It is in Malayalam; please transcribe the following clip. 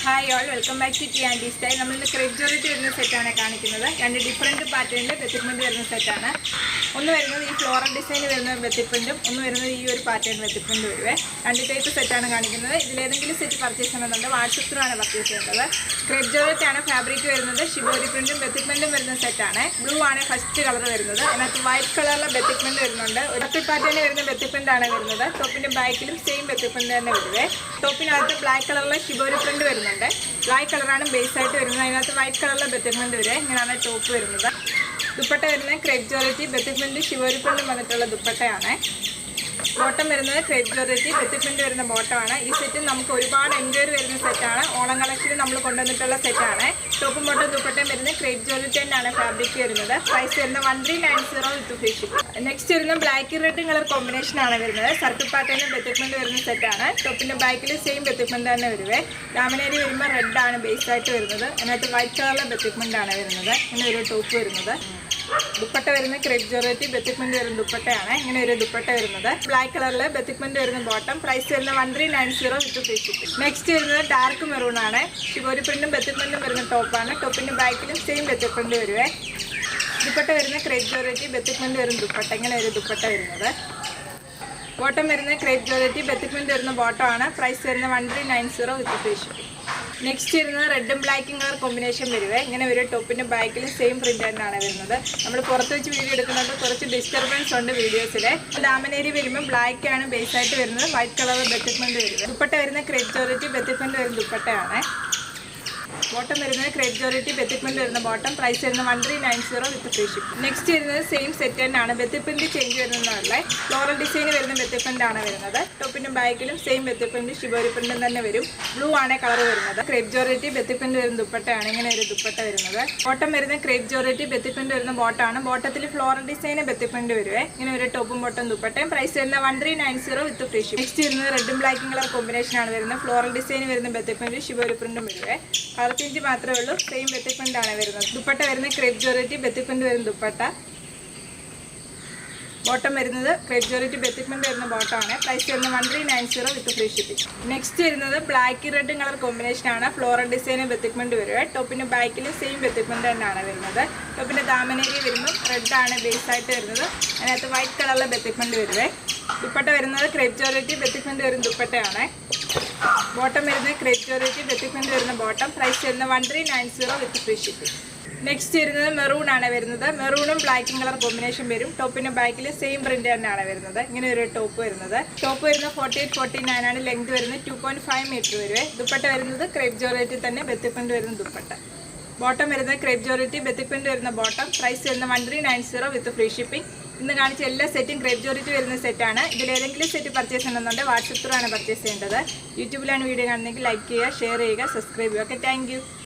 Hi all, welcome back to T and style. നമ്മളിന്ന് ക്രേപ്പ് ജോർജറ്റ് വരുന്ന സെറ്റാണ് കാണിക്കുന്നത്. രണ്ട് ഡിഫറൻറ്റ് പാറ്റേണിൽ ബെത്തിപ്രിൻ്റ് വരുന്ന സെറ്റാണ്. ഒന്ന് വരുന്നത് ഈ ഫ്ലോറൽ ഡിസൈൻ വരുന്ന ബെത്തിപ്രിൻ്റും ഒന്ന് വരുന്നത് ഈ ഒരു പാറ്റേൺ ബെത്തിപ്രിൻ്റ് വരുവേ. രണ്ട് ടൈപ്പ് സെറ്റാണ് കാണിക്കുന്നത്. ഇതിലേതെങ്കിലും സെറ്റ് പർച്ചേസ് ചെയ്യണമെന്നുണ്ട് വാട്സപ്പ് ത്രൂ ആണ് പർച്ചേസ് ചെയ്യുന്നത്. ക്രേപ്പ് ജോർജറ്റ് ആണ് ഫാബ്രിക് വരുന്നത്. ഷിബോരി പ്രിൻറ്റും ബെത്തിപ്രിൻറ്റും വരുന്ന സെറ്റാണ്. ബ്ലൂ ആണ് ഫസ്റ്റ് കളർ വരുന്നത്. അതിനകത്ത് വൈറ്റ് കളറിലെ ബെത്തിപ്രിൻറ്റ് വരുന്നുണ്ട്. ഒരു പാറ്റേണിൽ വരുന്ന ബെത്തിപ്രിൻ്റ് ആണ് വരുന്നത്. ടോപ്പിൻ്റെ ബാക്കിലും സെയിം ബെത്തിപ്രിൻ്റ് തന്നെ വരുവേ. ടോപ്പിനകത്ത് ബ്ലാക്ക് കളറിലെ ഷിബോരി പ്രിൻറ്റ് വരുന്നുണ്ട്. ബ്ലാക്ക് കളറാണ് ബേസ് ആയിട്ട് വരുന്നത്. അതിനകത്ത് വൈറ്റ് കളറിലെ ബെത്തിപ്രിൻ്റ് വരെ ഇങ്ങനെയാണ് ടോപ്പ് വരുന്നത്. ദുപ്പട്ട വരുന്നത് ക്രേപ്പ് ജോർജറ്റ് ബെത്തിപ്രിൻ്റ് ഷിബോരി പ്രിൻറ്റും വന്നിട്ടുള്ള ദുപ്പട്ടയാണ്. ബോട്ടം വരുന്നത് ക്രേപ്പ് ജോർജറ്റ് ബെത്തിപ്രിൻ്റ് വരുന്ന ബോട്ടമാണ്. ഈ സെറ്റ് നമുക്ക് ഒരുപാട് എൻക്വയറി വരുന്ന സെറ്റാണ്. ഓണം കളക്ഷനിൽ നമ്മൾ കൊണ്ടുവന്നിട്ടുള്ള സെറ്റാണ്. ടോപ്പും ബോട്ടം ദുപ്പട്ടയും വരുന്നത് ക്രേപ്പ് ജോർജറ്റ് തന്നെയാണ് ഫാബ്രിക് വരുന്നത്. പ്രൈസ് വരുന്നത് 1390 വിത്ത് ഫ്രീ ഷിപ്പിംഗ്. നെക്സ്റ്റ് വരുന്നത് ബ്ലാക്ക് റെഡ് കളർ കോമ്പിനേഷൻ ആണ് വരുന്നത്. സർക്കിൾ പാറ്റേണിൽ ബെത്തിപ്രിൻ്റ് വരുന്ന സെറ്റാണ്. ടോപ്പിൻ്റെ ബാക്കിൽ സെയിം ബെത്തിപ്രിൻ്റ് തന്നെ വരുവേ. ഡാമിനേരി വരുമ്പോൾ റെഡ് ആണ് ബേസ് ആയിട്ട് വരുന്നത്. അതിനകത്ത് വൈറ്റ് കളറിലെ ബെത്തിപ്രിൻ്റ് ആണ് വരുന്നത്. ഇങ്ങനെ ഒരു ടോപ്പ് വരുന്നത്. ദുപ്പട്ട വരുന്ന ക്രേപ്പ് ജോർജറ്റ് ബെത്തിപ്രിൻ്റ് വരുന്ന ദുപ്പട്ടയാണ്. ഇങ്ങനെ ഒരു ദുപ്പട്ട വരുന്നത്. ബ്ലാക്ക് കളറിൽ ബെത്തിപ്രിൻ്റ് വരുന്ന ബോട്ടം. പ്രൈസ് വരുന്ന 1390 വിത്ത് ഫ്രീ ഷിപ്പിംഗ്. നെക്സ്റ്റ് വരുന്നത് ഡാർക്ക് മെറൂൺ ആണ്. ഷിബോരി പ്രിന്റും ബെത്തിപ്രിൻ്റും വരുന്ന ടോപ്പാണ്. ടോപ്പിൻ്റെ ബാക്കിലും സെയിം ബെത്തിപ്രിൻ്റ് വരുവേ. ദുപ്പട്ട വരുന്ന ക്രേപ്പ് ജോർജറ്റ് ബെത്തിപ്രിൻ്റ് വരുന്ന ദുപ്പട്ട. ഇങ്ങനെ ഒരു ദുപ്പട്ട വരുന്നത്. ബോട്ടം വരുന്ന ക്രേപ്പ് ജോർജറ്റ് ബെത്തിപ്രിൻ്റ് വരുന്ന ബോട്ടമാണ്. പ്രൈസ് വരുന്ന 1390 വിത്ത് ഫ്രീ ഷിപ്പിംഗ്. നെക്സ്റ്റ് വരുന്നത് റെഡും ബ്ലാക്കും കളർ കോമ്പിനേഷൻ വരുവേ. ഇങ്ങനെ ഒരു ടോപ്പിൻ്റെ ബാക്കിലും സെയിം പ്രിൻ്റ് തന്നെയാണ് വരുന്നത്. നമ്മൾ പുറത്ത് വെച്ച് വീഡിയോ എടുക്കുന്നത് കുറച്ച് ഡിസ്റ്റർബൻസ് ഉണ്ട് വീഡിയോസിൽ. ഡാമനേരി വരുമ്പോൾ ബ്ലാക്ക് ആണ് ബേസ് ആയിട്ട് വരുന്നത്. വൈറ്റ് കളർ ബെത്തിപ്രിൻ്റ് വരുന്നത്. ദുപ്പട്ട വരുന്ന ക്രേപ്പ് ജോർജറ്റ് ബെത്തിപ്രിൻ്റ് വരുന്ന ദുപ്പട്ടയാണ്. ബോട്ടം വരുന്നത് ക്രേപ്പ് ജോർജറ്റ് ബെത്തിപ്രിൻ്റ് വരുന്ന ബോട്ടം. പ്രൈസ് വരുന്നത് 1390 വിത്ത് ഫ്രീ ഷിപ്പിംഗ്. നെക്സ്റ്റ് വരുന്നത് സെയിം സെറ്റ് തന്നെയാണ്. ബെത്തിപ്രിൻ്റ് ചേഞ്ച് വരുന്നതല്ലേ. ഫ്ലോറൽ ഡിസൈൻ വരുന്ന ബെത്തിപ്രിൻ്റ് ആണ് വരുന്നത്. ടോപ്പിൻ്റെ ബാക്കിലും സെയിം ബെത്തിപ്രിൻ്റ് ഷിബോരി പ്രിൻ്റും തന്നെ വരും. ബ്ലൂ ആണ് കളർ വരുന്നത്. ക്രേപ്പ് ജോർജറ്റ് ബെത്തിപ്രിൻ്റ് വരുന്ന ദുപ്പട്ടയാണ്. ഇങ്ങനെ ഒരു ദുപ്പട്ട വരുന്നത്. ബോട്ടം വരുന്ന ക്രേപ്പ് ജോർജറ്റ് ബെത്തിപ്രിൻ്റ് വരുന്ന ബോട്ടമാണ്. ബോട്ടത്തിൽ ഫ്ലോറൽ ഡിസൈൻ ബെത്തിപ്രിൻ്റ് വരുവേ. ഇങ്ങനെ ഒരു ടോപ്പും ബോട്ടം ദുപ്പട്ടയും. പ്രൈസ് വരുന്നത് 1390 വിത്ത് ഫ്രീ ഷിപ്പിംഗ്. നെക്സ്റ്റ് വരുന്നത് റെഡും ബ്ലാക്കും കളർ കോമ്പിനേഷൻ ആണ് വരുന്നത്. ഫ്ലോറൽ ഡിസൈൻ വരുന്ന ബെത്തിപ്രിൻ്റ് ഷിബോരി പ്രിൻ്റും വരുവേ. കളർ ചേഞ്ച് മാത്രമേ ഉള്ളൂ. സെയിം ബെത്തിപ്രിൻ്റ് ആണ് വരുന്നത്. ദുപ്പട്ട വരുന്ന ക്രേപ്പ് ജോർജറ്റ് ബെത്തിപ്രിൻ്റ് വരുന്ന ദുപ്പട്ട. ബോട്ടം വരുന്നത് ക്രേപ്പ് ജോർജറ്റ് ബെത്തിപ്രിൻ്റ് വരുന്ന ബോട്ടമാണ്. പ്രൈസ് വരുന്നത് 1390 വിത്ത് ഫ്രീ ഷിപ്പിംഗ്. നെക്സ്റ്റ് വരുന്നത് ബ്ലാക്ക് റെഡ് കളർ കോമ്പിനേഷൻ ആണ്. ഫ്ലോറൽ ഡിസൈൻ ബെത്തിപ്രിൻ്റ് വരുക. ടോപ്പിൻ്റെ ബാക്കിൽ സെയിം ബെത്തിപ്രിൻ്റ് തന്നെയാണ് വരുന്നത്. ടോപ്പിൻ്റെ ദാമനേരി വരുമ്പോൾ റെഡ് ആണ് ബേസ് ആയിട്ട് വരുന്നത്. അതിനകത്ത് വൈറ്റ് കളറിലെ ബെത്തിപ്രിൻ്റ് വരുവേ. ദുപ്പട്ട വരുന്നത് ക്രേപ്പ് ജോർജറ്റ് ബെത്തിപ്രിൻ്റ് വരുന്ന ദുപ്പട്ടയാണ്. ബോട്ടം വരുന്നത് ക്രേപ്പ് ജോർജറ്റ് ബെത്തിപ്രിൻ്റ് വരുന്ന ബോട്ടം. പ്രൈസ് വരുന്നത് 1390 വിത്ത് ഫ്രീ ഷിപ്പിംഗ്. നെക്സ്റ്റ് വരുന്നത് മെറൂൺ ആണ് വരുന്നത്. മെറൂണും ബ്ലാക്കും കളർ കോമ്പിനേഷൻ വരും. ടോപ്പിൻ്റെ ബാക്കിൽ സെയിം പ്രിൻ്റ് തന്നെയാണ് വരുന്നത്. ഇങ്ങനെ ഒരു ടോപ്പ് വരുന്നത്. ടോപ്പ് വരുന്നത് 48-49 ആണ്. ലെങ്ത് വരുന്നത് 2.5 മീറ്റർ വരുവേ. ദുപ്പട്ട വരുന്നത് ക്രേപ്പ് ജോർജറ്റ് തന്നെ ബെത്തിപ്രിൻ്റ് വരുന്ന ദുപ്പട്ട. ബോട്ടം വരുന്നത് ക്രേപ്പ് ജോർജറ്റ് ബെത്തിപ്രിൻ്റ് വരുന്ന ബോട്ടം. പ്രൈസ് വരുന്നത് 1390 വിത്ത് ഫ്രീ ഷിപ്പിംഗ്. ഇന്ന് കാണിച്ച എല്ലാ സെറ്റും ക്രേപ്പ് ജോർജറ്റ് വരുന്ന സെറ്റാണ്. ഇതിലേതെങ്കിലും സെറ്റ് പർച്ചേസ് ചെയ്യണമെന്നുണ്ടെങ്കിൽ വാട്സപ്പ് ത്രൂ ആണ് പർച്ചേസ് ചെയ്യേണ്ടത്. യൂട്യൂബിലാണ് വീഡിയോ കാണുന്നതെങ്കിൽ ലൈക്ക് ചെയ്യുക, ഷെയർ ചെയ്യുക, സബ്സ്ക്രൈബ് ചെയ്യുക. Okay, thank you.